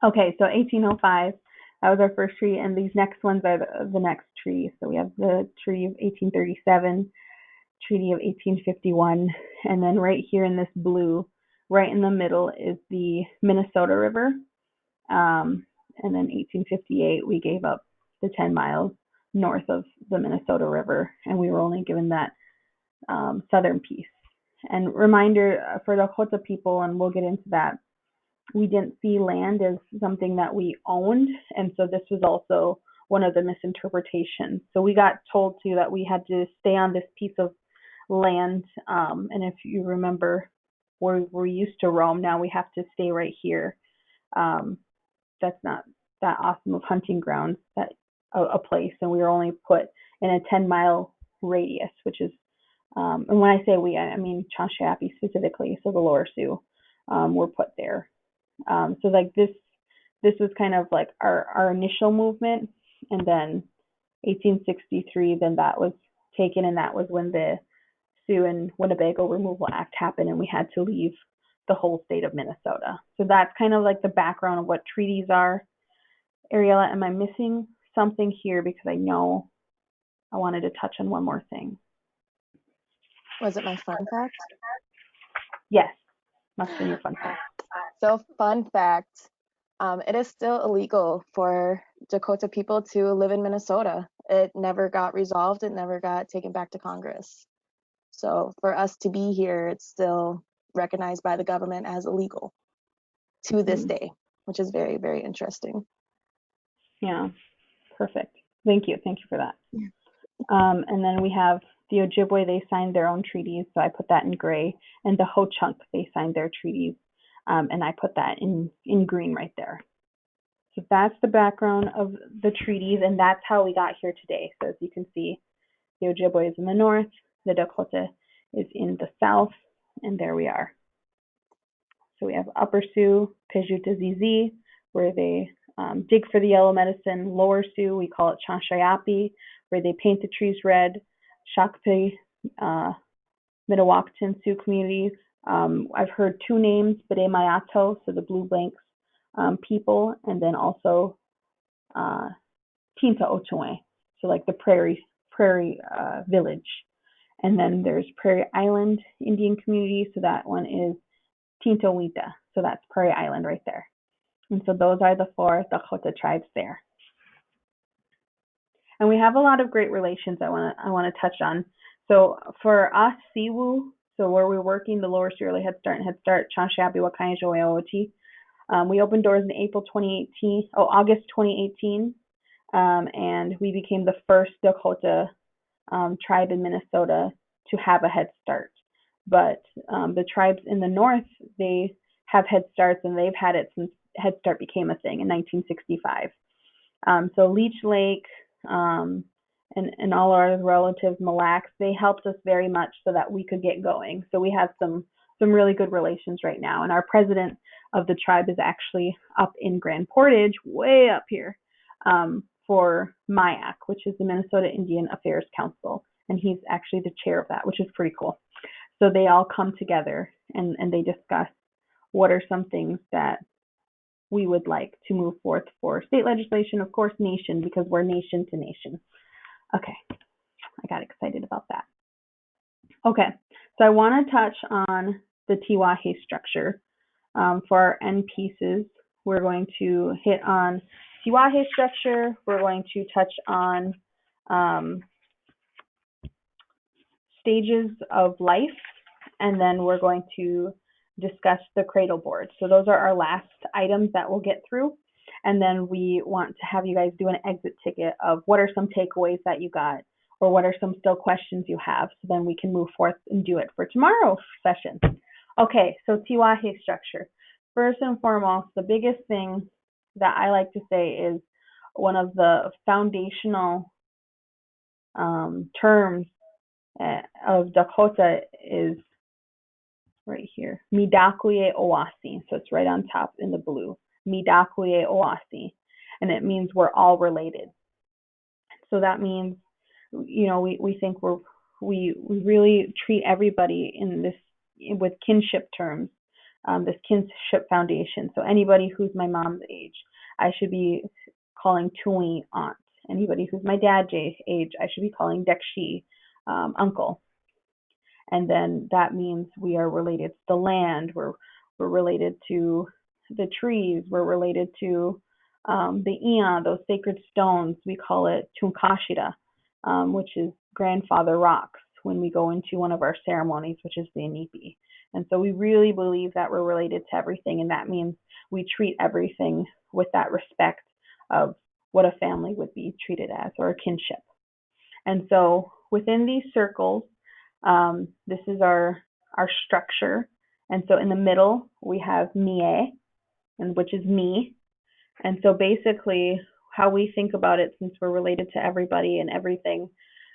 Okay, so 1805, that was our first treaty, and these next ones are the next treaties. So we have the Treaty of 1837, Treaty of 1851, and then right here in this blue, right in the middle is the Minnesota River. And then 1858, we gave up the 10 miles north of the Minnesota River, and we were only given that southern piece. And reminder for the Dakota people, and we'll get into that, we didn't see land as something that we owned, and so this was also one of the misinterpretations. So we got told too that we had to stay on this piece of land, and if you remember where we're used to roam, now we have to stay right here. That's not that awesome of hunting grounds, that a place, and we were only put in a 10-mile radius, which is, and when I say we, I mean Chanchayapi specifically, so the Lower Sioux were put there. So like this was kind of like our initial movement, and then 1863, then that was taken, and that was when the Sioux and Winnebago Removal Act happened, and we had to leave the whole state of Minnesota. So that's kind of like the background of what treaties are. Ariella, am I missing something here? Because I know I wanted to touch on one more thing. Was it my fun fact? Yes, must have been your fun fact. So fun fact, it is still illegal for Dakota people to live in Minnesota. It never got resolved. It never got taken back to Congress. So for us to be here, it's still recognized by the government as illegal to this day, which is very, very interesting. Yeah, perfect. Thank you for that. And then we have the Ojibwe, they signed their own treaties, so I put that in gray, and the Ho-Chunk, they signed their treaties, and I put that in green right there. So that's the background of the treaties, and that's how we got here today. So as you can see, the Ojibwe is in the north, the Dakota is in the south, and there we are. So we have Upper Sioux, Pejuta ZZ, where they dig for the yellow medicine. Lower Sioux, we call it Chanchayapi, where they paint the trees red. Shakpe, Minnewacan Sioux communities. I've heard 2 names, Bede Mayato, so the Blue Banks people, and then also Tinta Ochoe, so like the prairie village. And then there's Prairie Island Indian community, so that one is Tinta Wita, so that's Prairie Island right there. And so those are the 4 Dakota tribes there. And we have a lot of great relations I want to touch on. So for us, Siwu, so where we're working, the Lower Sioux Early Head Start and Head Start, Chanshapi, Wakaya, Joeoti, we opened doors in August 2018, and we became the first Dakota tribe in Minnesota to have a Head Start. But the tribes in the north, they have Head Starts, and they've had it since Head Start became a thing in 1965. So Leech Lake, and and all our relatives, Mille Lacs, they helped us very much so that we could get going. So we have some really good relations right now. And our president of the tribe is actually up in Grand Portage, way up here, for MIAC, which is the Minnesota Indian Affairs Council. And he's actually the chair of that, which is pretty cool. So they all come together and they discuss what are some things that we would like to move forth for state legislation, of course, nation, because we're nation to nation. Okay, I got excited about that. Okay, so I want to touch on the Tiwahe structure. For our end pieces, we're going to hit on Tiwahe structure. We're going to touch on stages of life, and then we're going to discuss the cradle board. So those are our last items that we'll get through. And then we want to have you guys do an exit ticket of what are some takeaways that you got, or what are some still questions you have, so then we can move forth and do it for tomorrow's session. Okay, so Tiwahe structure. First and foremost, the biggest thing that I like to say is one of the foundational terms of Dakota is right here, Midakuye Owasi. So it's right on top in the blue, Midakuye Owasi, and it means we're all related. So that means, you know, we think we really treat everybody in this with kinship terms, this kinship foundation. So anybody who's my mom's age, I should be calling Tui aunt. Anybody who's my dad's age, I should be calling Dekshi uncle. And then that means we are related to the land, we're related to the trees, we're related to the Ia, those sacred stones. We call it Tunkashira, which is grandfather rocks, when we go into one of our ceremonies, which is the Inipi. And so we really believe that we're related to everything, and that means we treat everything with that respect of what a family would be treated as, or a kinship. And so within these circles, this is our structure. And so in the middle, we have Mie, and which is me. And so basically, how we think about it, since we're related to everybody and everything,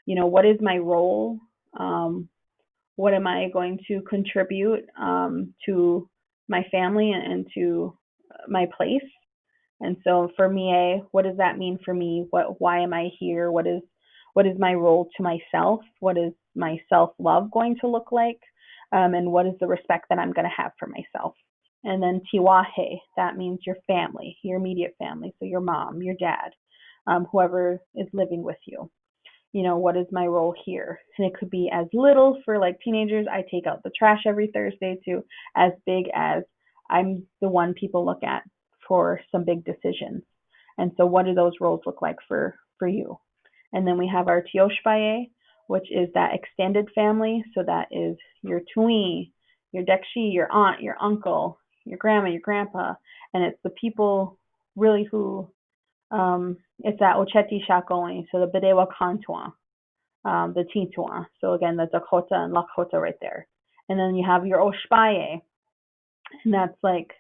you know, what is my role? What am I going to contribute to my family and to my place? And so for me, what does that mean for me? Why am I here? What is my role to myself? What is my self-love going to look like? And what is the respect that I'm going to have for myself? And then Tiwahe, that means your family, your immediate family. So your mom, your dad, whoever is living with you. You know, what is my role here? And it could be as little for like teenagers, I take out the trash every Thursday, to as big as I'm the one people look at for some big decisions. And so what do those roles look like for you? And then we have our Tioshpaye, which is that extended family. So that is your Tui, your Dekshi, your aunt, your uncle, your grandma, your grandpa. And it's the people really who, it's that Ocheti Shakoi, so the Bedewa Kantua, the Titua. So again, the Dakota and Lakota right there. And then you have your Oshpaye, and that's like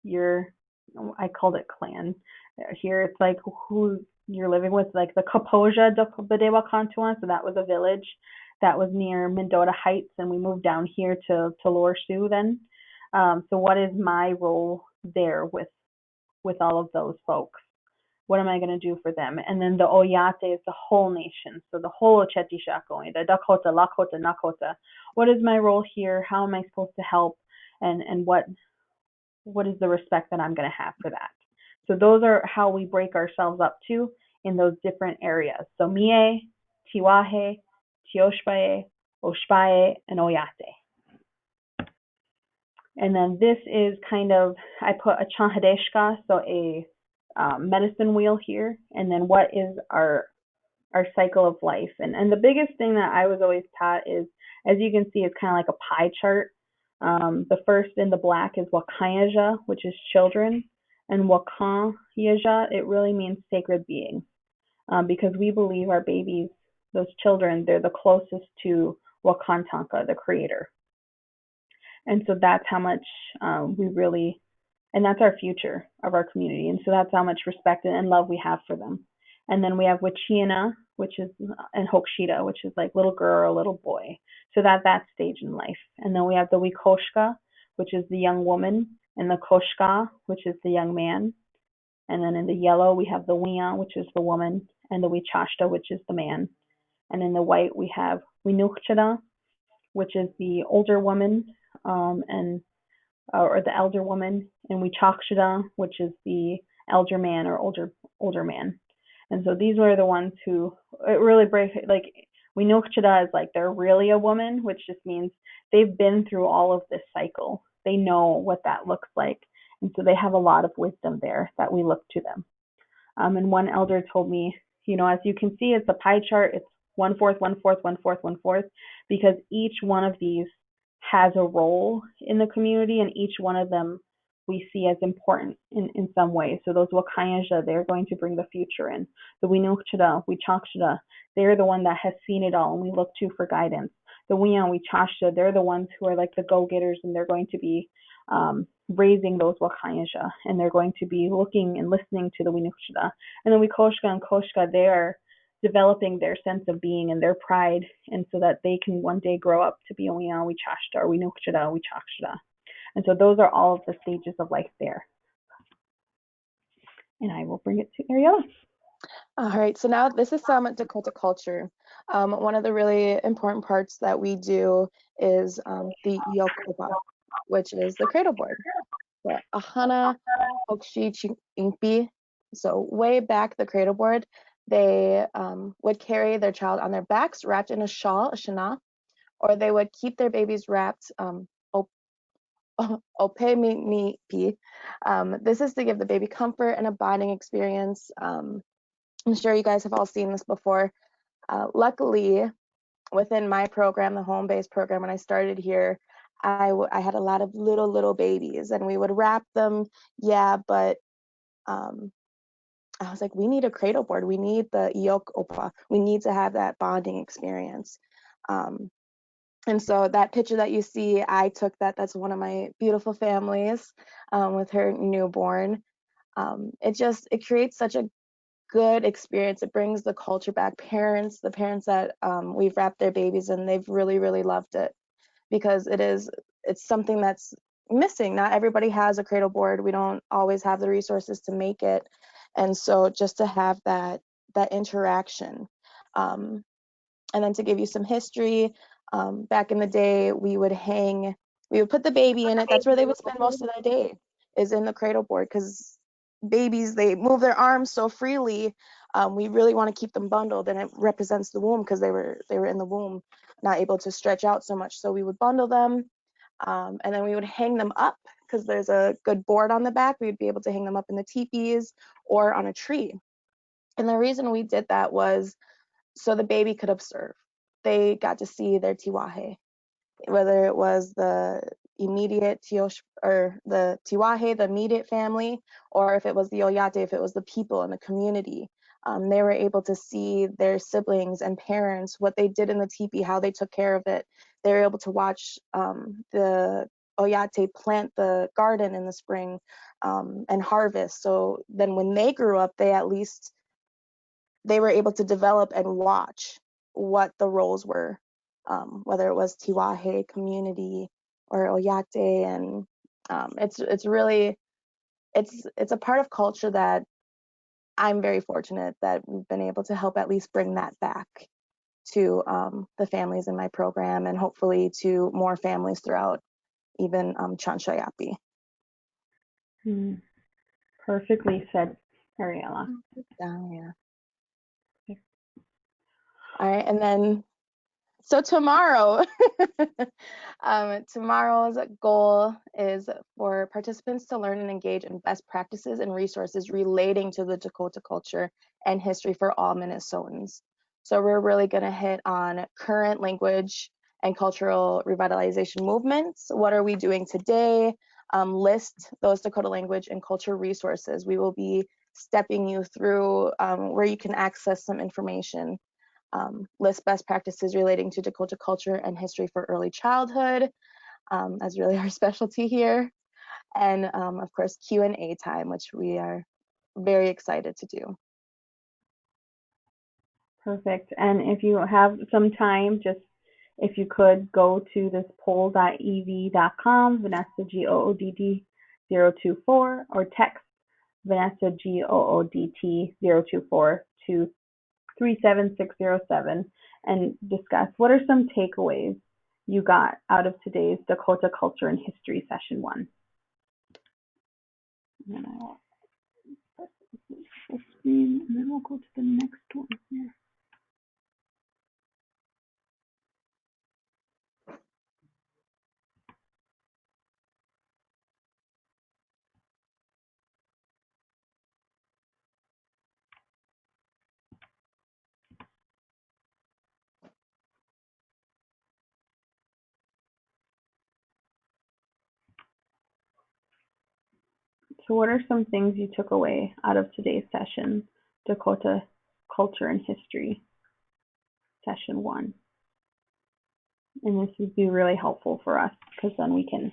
your, I called it clan. Here it's like who you're living with, like the Kapoja Bedewa Kantua. So that was a village that was near Mendota Heights, and we moved down here to Lower Sioux then. So what is my role there with all of those folks? What am I going to do for them? And then the Oyate is the whole nation. So the whole Ocheti Shakoi, the Dakota, Lakota, Nakota. What is my role here? How am I supposed to help? And what is the respect that I'm going to have for that? So those are how we break ourselves up to in those different areas. So Mie, Tiwahe, Tioshpaye, Oshpaye, and Oyate. And then this is kind of, I put a Chanhadeshka, so a medicine wheel here. And then what is our cycle of life? And the biggest thing that I was always taught is, as you can see, it's kind of like a pie chart. The first in the black is Wakanyaja, which is children. And Wakanyaja, it really means sacred beings. Because we believe our babies, those children, they're the closest to Wakantanka, the creator. And so that's how much we really, and that's our future of our community. And so that's how much respect and love we have for them. And then we have Wachina, which is, and Hokshita, which is like little girl, little boy. So that stage in life. And then we have the Wikoshka, which is the young woman, and the Koshka, which is the young man. And then in the yellow, we have the Wiya, which is the woman, and the Wichashta, which is the man. And in the white, we have Winuchchada, which is the older woman, and or the elder woman, and Wichakshada, which is the elder man or older man. And so these were the ones who it really breaks. Like Winuchchada is like they're really a woman, which just means they've been through all of this cycle. They know what that looks like, and so they have a lot of wisdom there that we look to them. And one elder told me, as you can see, it's a pie chart. It's 1/4, 1/4, 1/4, 1/4, because each one of these has a role in the community, and each one of them we see as important in some way. So those Wakayanja, they're going to bring the future in. The Winuchchada, Wichakshada, they're the one that has seen it all, and we look to for guidance. The Wiya and Wichashta, they're the ones who are like the go-getters, and they're going to be raising those Wakayanja, and they're going to be looking and listening to the Winuchchada. And then Wikoshka and Koshka, they are developing their sense of being and their pride, and so that they can one day grow up to be a Wiya, Wichashta, or Winuchchada, Wichakshta. And so those are all of the stages of life there. And I will bring it to Ariella. All right, so now this is some Dakota culture. One of the really important parts that we do is the Yokoba, which is the cradle board. The Ahana Okshi Chinkpi. So way back, the cradle board, they would carry their child on their backs wrapped in a shawl, a shana, or they would keep their babies wrapped opeminipi. This is to give the baby comfort and a bonding experience. I'm sure you guys have all seen this before. Luckily, within my program, the home-based program, when I started here, I had a lot of little babies, and we would wrap them, but I was like, we need a cradle board. We need the iok opa. We need to have that bonding experience. And so that picture that you see, I took that. That's one of my beautiful families with her newborn. It creates such a good experience. It brings the culture back. The parents that we've wrapped their babies in, they've really loved it, because it's something that's missing. Not everybody has a cradle board. We don't always have the resources to make it. And so just to have that interaction. And then to give you some history, back in the day, we would put the baby in it. That's where they would spend most of their day, is in the cradle board, because babies, they move their arms so freely. We really want to keep them bundled, and it represents the womb, because they were in the womb, not able to stretch out so much. So we would bundle them, and then we would hang them up, because there's a good board on the back. We'd be able to hang them up in the teepees or on a tree. And the reason we did that was so the baby could observe. They got to see their tiwahe, whether it was the immediate or the tiwahe, the immediate family, or if it was the oyate, if it was the people in the community. They were able to see their siblings and parents, what they did in the teepee, how they took care of it. They were able to watch the oyate plant the garden in the spring and harvest. So then when they grew up, they were able to develop and watch what the roles were, whether it was tiwahe, community, or oyate. And it's a part of culture that I'm very fortunate that we've been able to help at least bring that back to the families in my program, and hopefully to more families throughout even Chanshayapi. Perfectly said, Ariella. Yeah. All right, and then so tomorrow, tomorrow's goal is for participants to learn and engage in best practices and resources relating to the Dakota culture and history for all Minnesotans. So we're really going to hit on current language and cultural revitalization movements. What are we doing today? List those Dakota language and culture resources. We will be stepping you through where you can access some information. List best practices relating to Dakota culture and history for early childhood, as really our specialty here. And of course, Q&A time, which we are very excited to do. Perfect. And if you have some time, just if you could go to this poll.ev.com, Vanessa GOODD 024, or text Vanessa GOODT 024 to 37607 and discuss what are some takeaways you got out of today's Dakota Culture and History Session 1. And then I will press full screen, and then we'll go to the next one here. So what are some things you took away out of today's session, Dakota Culture and History, Session 1? And this would be really helpful for us because then we can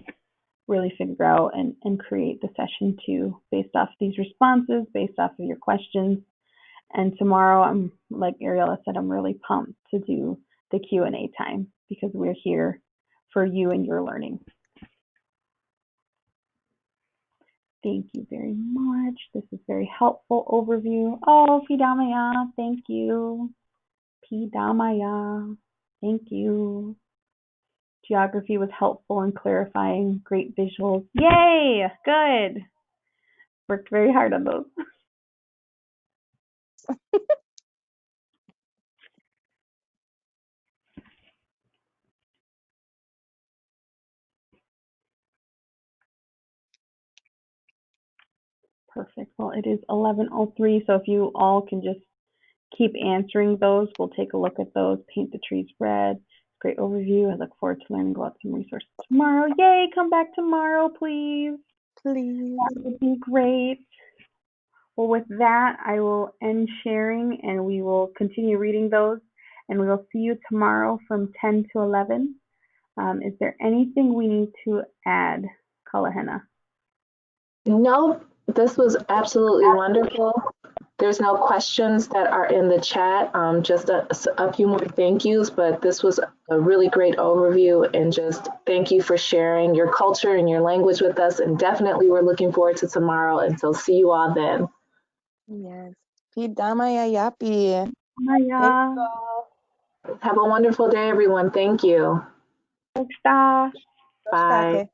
really figure out and create the Session 2 based off these responses, based off of your questions. And tomorrow, I'm like Ariella said, I'm really pumped to do the Q&A time because we're here for you and your learning. Thank you very much. This is very helpful overview. Oh, Pidamaya, thank you. Pidamaya, thank you. Geography was helpful in clarifying. Great visuals. Yay, good. Worked very hard on those. Perfect. Well, it is 11:03, so if you all can just keep answering those, we'll take a look at those. Paint the trees red. Great overview. I look forward to learning about some resources tomorrow. Yay, come back tomorrow, please. Please. That would be great. Well, with that, I will end sharing and we will continue reading those. And we will see you tomorrow from 10 to 11. Is there anything we need to add, Kalahena? No, this was absolutely wonderful. There's no questions that are in the chat, just a few more thank yous, but this was a really great overview, and just thank you for sharing your culture and your language with us, and definitely we're looking forward to tomorrow, and so see you all then. Yes. Pidamaya yapi. Maya. Have a wonderful day, everyone. Thank you. Bye. Bye.